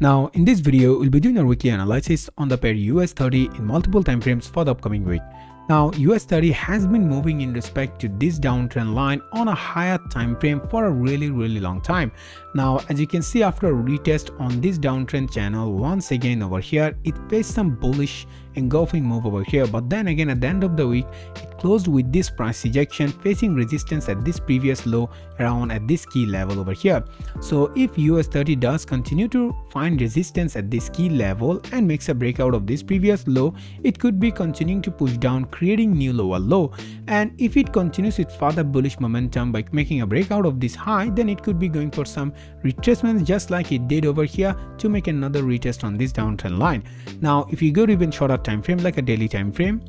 Now in this video, we'll be doing a weekly analysis on the pair US30 in multiple time frames for the upcoming week. Now US30 has been moving in respect to this downtrend line on a higher time frame for a really long time. Now as you can see, after a retest on this downtrend channel once again over here, it faced some bullish engulfing move over here, but then again at the end of the week it closed with this price ejection facing resistance at this previous low around at this key level over here. So if US30 does continue to find resistance at this key level and makes a breakout of this previous low, it could be continuing to push down, creating new lower low. And if it continues with further bullish momentum by making a breakout of this high, then it could be going for some retracements just like it did over here to make another retest on this downtrend line. Now if you go to even shorter time frame like a daily time frame,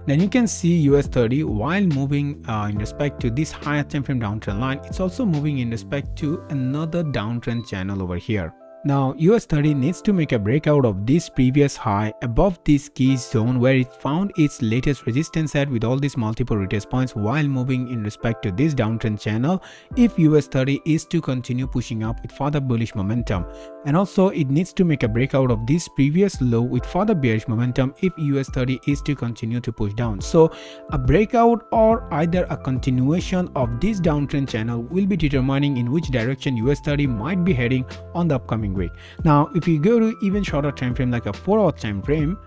then you can see US30 while moving in respect to this higher time frame downtrend line, it's also moving in respect to another downtrend channel over here. Now US30 needs to make a breakout of this previous high above this key zone where it found its latest resistance at with all these multiple retest points while moving in respect to this downtrend channel if US30 is to continue pushing up with further bullish momentum. And also it needs to make a breakout of this previous low with further bearish momentum if US30 is to continue to push down. So a breakout or either a continuation of this downtrend channel will be determining in which direction US30 might be heading on the upcoming week. Now if you go to even shorter time frame like a 4-hour time frame,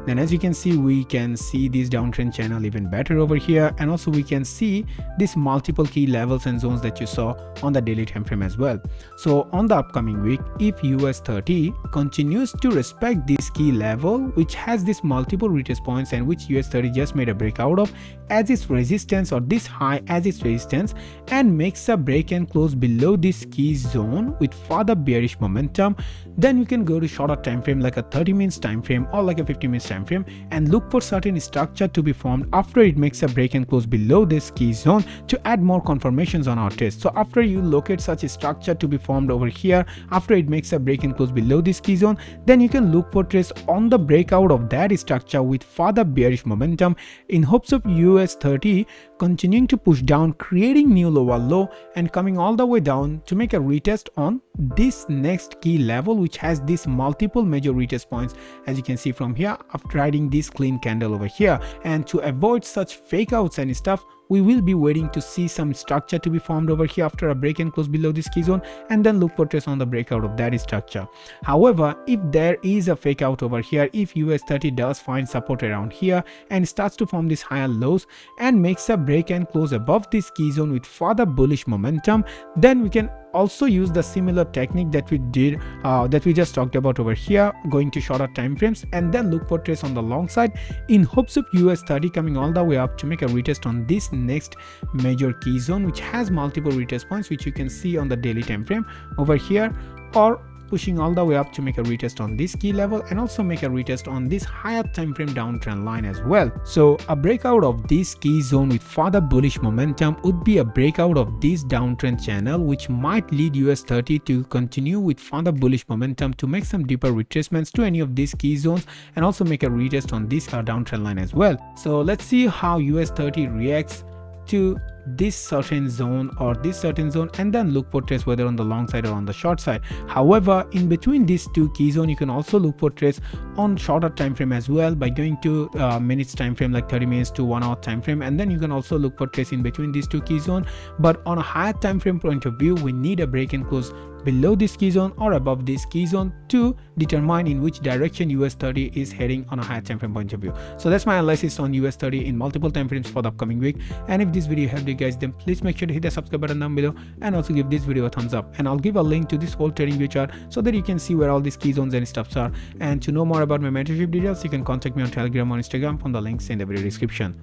then as you can see, we can see this downtrend channel even better over here, and also we can see these multiple key levels and zones that you saw on the daily time frame as well. So on the upcoming week, if US30 continues to respect this key level which has this multiple retest points and which US30 just made a breakout of as its resistance, or this high as its resistance, and makes a break and close below this key zone with further bearish momentum, then you can go to shorter time frame like a 30 minutes time frame or like a 50 minutes time frame and look for certain structure to be formed after it makes a break and close below this key zone to add more confirmations on our test. So after you locate such a structure to be formed over here, after it makes a break and close below this key zone, then you can look for trace on the breakout of that structure with further bearish momentum in hopes of US30 continuing to push down, creating new lower low and coming all the way down to make a retest on this next key level which has these multiple major retest points as you can see from here after riding this clean candle over here. And to avoid such fake outs and stuff, we will be waiting to see some structure to be formed over here after a break and close below this key zone, and then look for trace on the breakout of that structure. However, if there is a fake out over here, if US30 does find support around here and starts to form these higher lows and makes a break and close above this key zone with further bullish momentum, then we can also use the similar technique that we did that we just talked about over here, going to shorter time frames and then look for trace on the long side in hopes of US30 coming all the way up to make a retest on this next major key zone which has multiple retest points which you can see on the daily time frame over here, or pushing all the way up to make a retest on this key level and also make a retest on this higher time frame downtrend line as well. So a breakout of this key zone with further bullish momentum would be a breakout of this downtrend channel which might lead US30 to continue with further bullish momentum to make some deeper retracements to any of these key zones and also make a retest on this downtrend line as well. So let's see how US30 reacts to this certain zone or this certain zone and then look for trace whether on the long side or on the short side. However, in between these two key zone you can also look for trace on shorter time frame as well by going to minutes time frame like 30 minutes to 1 hour time frame, and then you can also look for trace in between these two key zone. But on a higher time frame point of view, we need a break and close below this key zone or above this key zone to determine in which direction US30 is heading on a higher time frame point of view. So that's my analysis on US30 in multiple time frames for the upcoming week. And if this video helped you guys, then please make sure to hit the subscribe button down below and also give this video a thumbs up, and I'll give a link to this whole trading view chart so that you can see where all these key zones and stuffs are. And to know more about my mentorship details, you can contact me on Telegram or Instagram from the links in the video description.